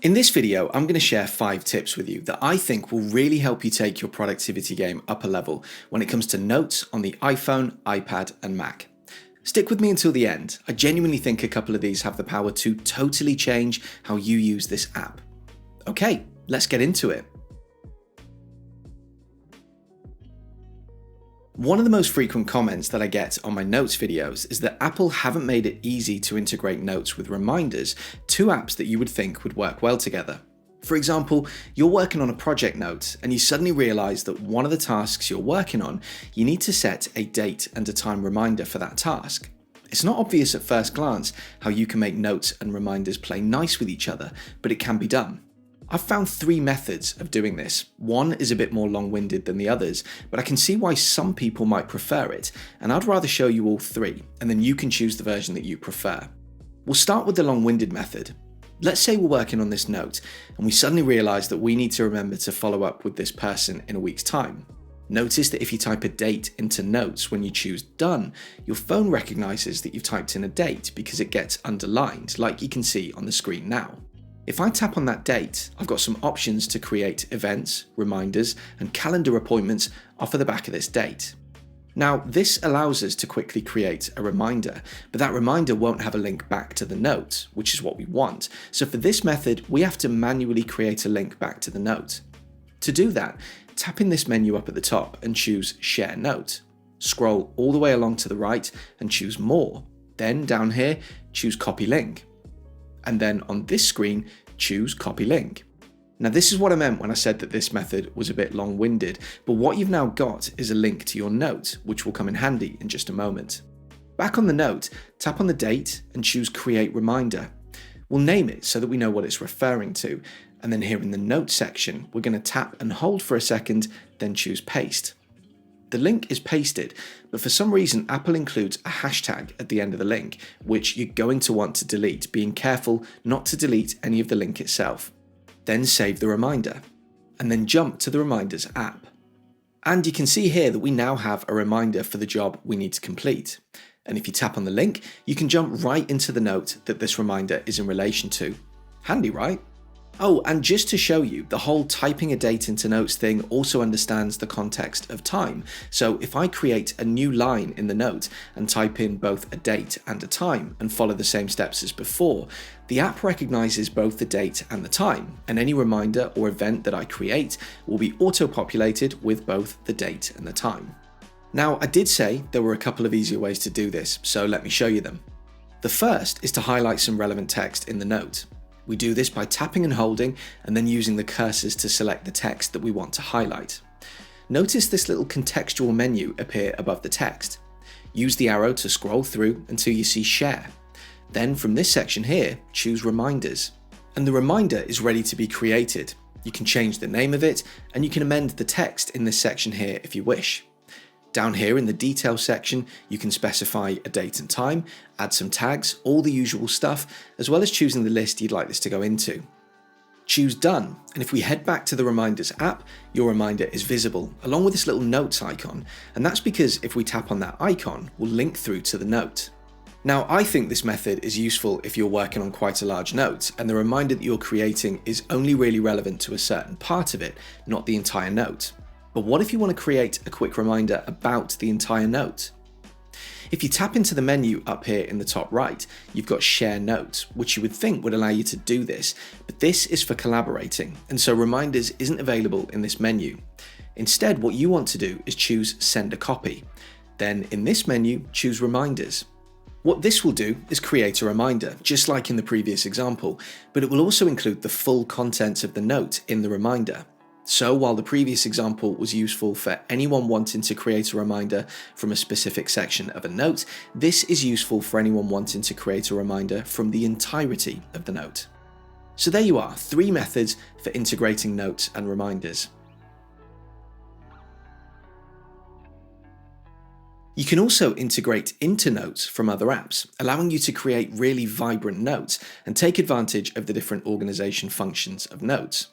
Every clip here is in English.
In this video, I'm going to share 5 tips with you that I think will really help you take your productivity game up a level when it comes to notes on the iPhone, iPad, and Mac. Stick with me until the end. I genuinely think a couple of these have the power to totally change how you use this app. Okay, let's get into it. One of the most frequent comments that I get on my notes videos is that Apple haven't made it easy to integrate notes with reminders, two apps that you would think would work well together. For example, you're working on a project note and you suddenly realize that one of the tasks you're working on, you need to set a date and a time reminder for that task. It's not obvious at first glance how you can make notes and reminders play nice with each other, but it can be done. I've found 3 methods of doing this. One is a bit more long-winded than the others, but I can see why some people might prefer it, and I'd rather show you all 3, and then you can choose the version that you prefer. We'll start with the long-winded method. Let's say we're working on this note, and we suddenly realize that we need to remember to follow up with this person in a week's time. Notice that if you type a date into notes when you choose done, your phone recognizes that you've typed in a date because it gets underlined, like you can see on the screen now. If I tap on that date, I've got some options to create events, reminders, and calendar appointments off of the back of this date. Now, this allows us to quickly create a reminder, but that reminder won't have a link back to the note, which is what we want. So for this method, we have to manually create a link back to the note. To do that, tap in this menu up at the top and choose Share Note. Scroll all the way along to the right and choose More. Then down here, choose Copy Link. And then on this screen, choose Copy Link. Now this is what I meant when I said that this method was a bit long-winded, but what you've now got is a link to your note, which will come in handy in just a moment. Back on the note, tap on the date and choose Create Reminder. We'll name it so that we know what it's referring to, and then here in the note section, we're going to tap and hold for a second, then choose Paste. The link is pasted, but for some reason Apple includes a hashtag at the end of the link, which you're going to want to delete, being careful not to delete any of the link itself. Then save the reminder, and then jump to the Reminders app. And you can see here that we now have a reminder for the job we need to complete. And if you tap on the link, you can jump right into the note that this reminder is in relation to. Handy, right? Oh, and just to show you, the whole typing a date into notes thing also understands the context of time. So if I create a new line in the note and type in both a date and a time and follow the same steps as before, the app recognizes both the date and the time, and any reminder or event that I create will be auto-populated with both the date and the time. Now, I did say there were a couple of easier ways to do this, so let me show you them. The first is to highlight some relevant text in the note. We do this by tapping and holding and then using the cursors to select the text that we want to highlight. Notice this little contextual menu appear above the text. Use the arrow to scroll through until you see Share. Then from this section here, choose Reminders. And the reminder is ready to be created. You can change the name of it and you can amend the text in this section here if you wish. Down here in the details section, you can specify a date and time, add some tags, all the usual stuff, as well as choosing the list you'd like this to go into. Choose Done, and if we head back to the Reminders app, your reminder is visible, along with this little notes icon, and that's because if we tap on that icon, we'll link through to the note. Now, I think this method is useful if you're working on quite a large note, and the reminder that you're creating is only really relevant to a certain part of it, not the entire note. But what if you want to create a quick reminder about the entire note? If you tap into the menu up here in the top right, you've got Share Notes, which you would think would allow you to do this, but this is for collaborating, and so Reminders isn't available in this menu. Instead, what you want to do is choose Send a Copy. Then in this menu, choose Reminders. What this will do is create a reminder, just like in the previous example, but it will also include the full contents of the note in the reminder. So while the previous example was useful for anyone wanting to create a reminder from a specific section of a note, this is useful for anyone wanting to create a reminder from the entirety of the note. So there you are, 3 methods for integrating notes and reminders. You can also integrate into notes from other apps, allowing you to create really vibrant notes and take advantage of the different organization functions of notes.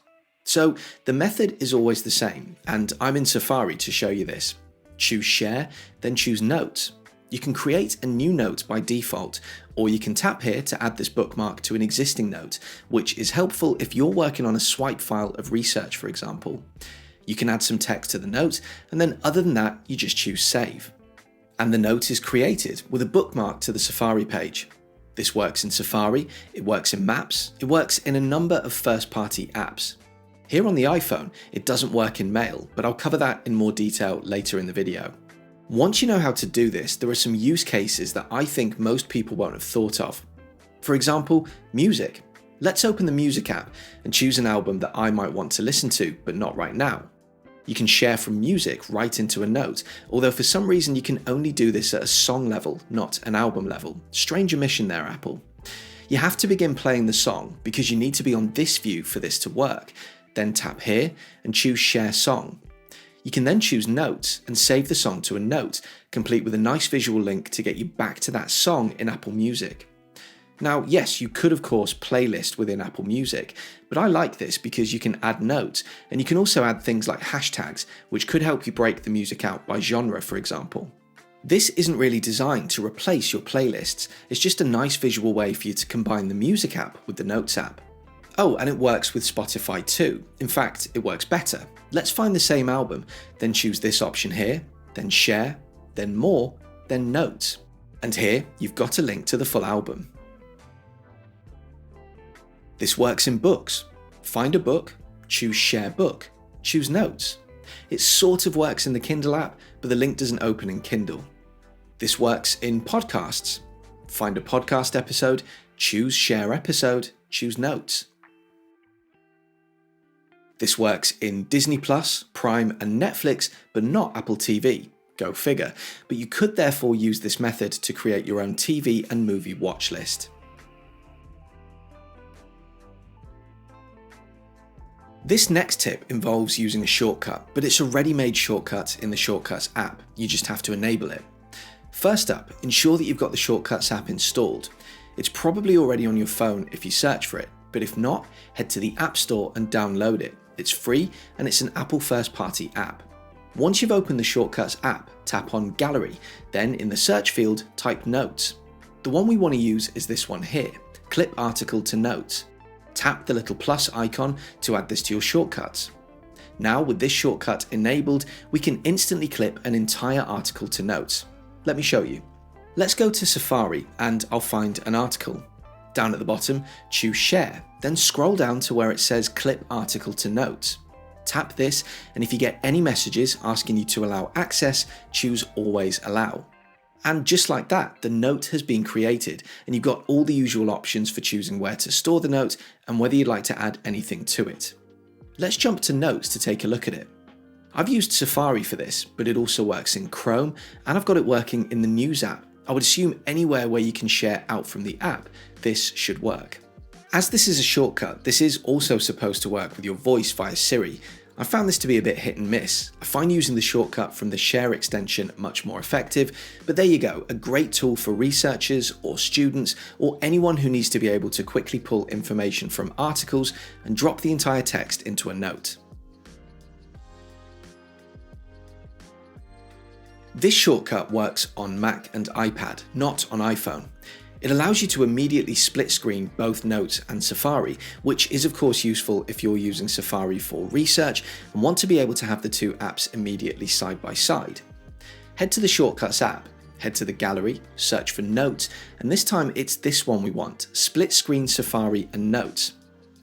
So the method is always the same, and I'm in Safari to show you this. Choose Share, then choose Notes. You can create a new note by default, or you can tap here to add this bookmark to an existing note, which is helpful if you're working on a swipe file of research, for example. You can add some text to the note, and then other than that, you just choose Save. And the note is created with a bookmark to the Safari page. This works in Safari, it works in Maps, it works in a number of first-party apps. Here on the iPhone, it doesn't work in Mail, but I'll cover that in more detail later in the video. Once you know how to do this, there are some use cases that I think most people won't have thought of. For example, music. Let's open the Music app and choose an album that I might want to listen to, but not right now. You can share from music right into a note, although for some reason you can only do this at a song level, not an album level. Strange omission there, Apple. You have to begin playing the song because you need to be on this view for this to work. Then tap here and choose Share Song. You can then choose Notes and save the song to a note, complete with a nice visual link to get you back to that song in Apple Music. Now, yes, you could of course playlist within Apple Music, but I like this because you can add notes, and you can also add things like hashtags, which could help you break the music out by genre, for example. This isn't really designed to replace your playlists, it's just a nice visual way for you to combine the Music app with the Notes app. Oh, and it works with Spotify too. In fact, it works better. Let's find the same album, then choose this option here, then Share, then More, then Notes. And here, you've got a link to the full album. This works in books. Find a book, choose Share Book, choose Notes. It sort of works in the Kindle app, but the link doesn't open in Kindle. This works in podcasts. Find a podcast episode, choose Share Episode, choose Notes. This works in Disney+, Prime and Netflix, but not Apple TV. Go figure. But you could therefore use this method to create your own TV and movie watch list. This next tip involves using a shortcut, but it's a ready-made shortcut in the Shortcuts app. You just have to enable it. First up, ensure that you've got the Shortcuts app installed. It's probably already on your phone if you search for it, but if not, head to the App Store and download it. It's free and it's an Apple first-party app. Once you've opened the Shortcuts app, tap on Gallery, then in the search field, type Notes. The one we want to use is this one here, Clip Article to Notes. Tap the little plus icon to add this to your shortcuts. Now with this shortcut enabled, we can instantly clip an entire article to Notes. Let me show you. Let's go to Safari and I'll find an article. Down at the bottom, choose Share, then scroll down to where it says Clip Article to Notes. Tap this, and if you get any messages asking you to allow access, choose Always Allow. And just like that, the note has been created, and you've got all the usual options for choosing where to store the note and whether you'd like to add anything to it. Let's jump to Notes to take a look at it. I've used Safari for this, but it also works in Chrome, and I've got it working in the News app. I would assume anywhere where you can share out from the app, this should work. As this is a shortcut, this is also supposed to work with your voice via Siri. I found this to be a bit hit and miss. I find using the shortcut from the Share extension much more effective, but there you go, a great tool for researchers or students or anyone who needs to be able to quickly pull information from articles and drop the entire text into a note. This shortcut works on Mac and iPad, not on iPhone. It allows you to immediately split screen both Notes and Safari, which is of course useful if you're using Safari for research and want to be able to have the two apps immediately side by side. Head to the Shortcuts app, head to the gallery, search for Notes, and this time it's this one we want, split screen Safari and Notes.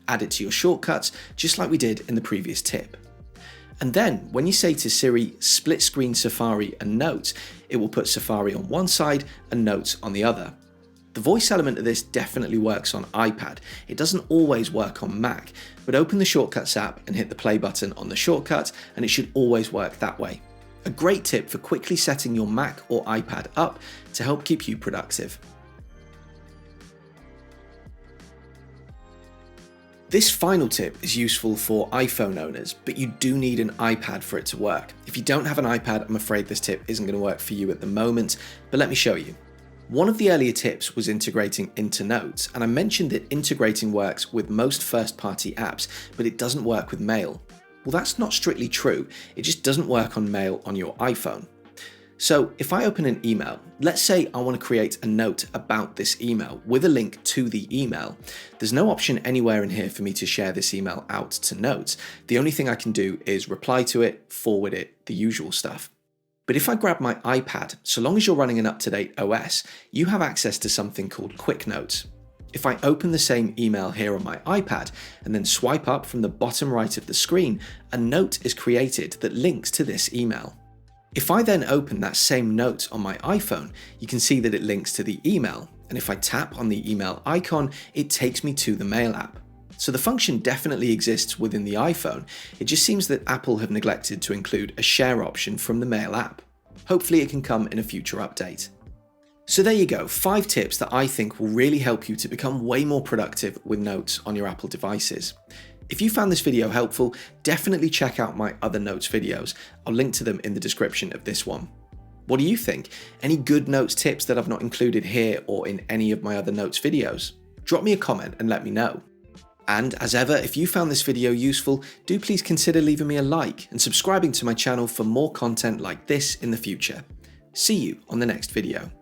Add it to your shortcuts, just like we did in the previous tip. And then, when you say to Siri, split screen Safari and Notes, it will put Safari on one side and Notes on the other. The voice element of this definitely works on iPad. It doesn't always work on Mac, but open the Shortcuts app and hit the play button on the shortcut, and it should always work that way. A great tip for quickly setting your Mac or iPad up to help keep you productive. This final tip is useful for iPhone owners, but you do need an iPad for it to work. If you don't have an iPad, I'm afraid this tip isn't going to work for you at the moment, but let me show you. One of the earlier tips was integrating into Notes, and I mentioned that integrating works with most first-party apps, but it doesn't work with Mail. Well, that's not strictly true, it just doesn't work on Mail on your iPhone. So if I open an email, let's say I want to create a note about this email with a link to the email. There's no option anywhere in here for me to share this email out to notes. The only thing I can do is reply to it, forward it, the usual stuff. But if I grab my iPad, so long as you're running an up-to-date OS, you have access to something called Quick Notes. If I open the same email here on my iPad and then swipe up from the bottom right of the screen, a note is created that links to this email. If I then open that same note on my iPhone, you can see that it links to the email, and if I tap on the email icon, it takes me to the Mail app. So the function definitely exists within the iPhone, it just seems that Apple have neglected to include a share option from the Mail app. Hopefully it can come in a future update. So there you go, 5 tips that I think will really help you to become way more productive with notes on your Apple devices. If you found this video helpful, definitely check out my other notes videos. I'll link to them in the description of this one. What do you think? Any good notes tips that I've not included here or in any of my other notes videos? Drop me a comment and let me know. And as ever, if you found this video useful, do please consider leaving me a like and subscribing to my channel for more content like this in the future. See you on the next video.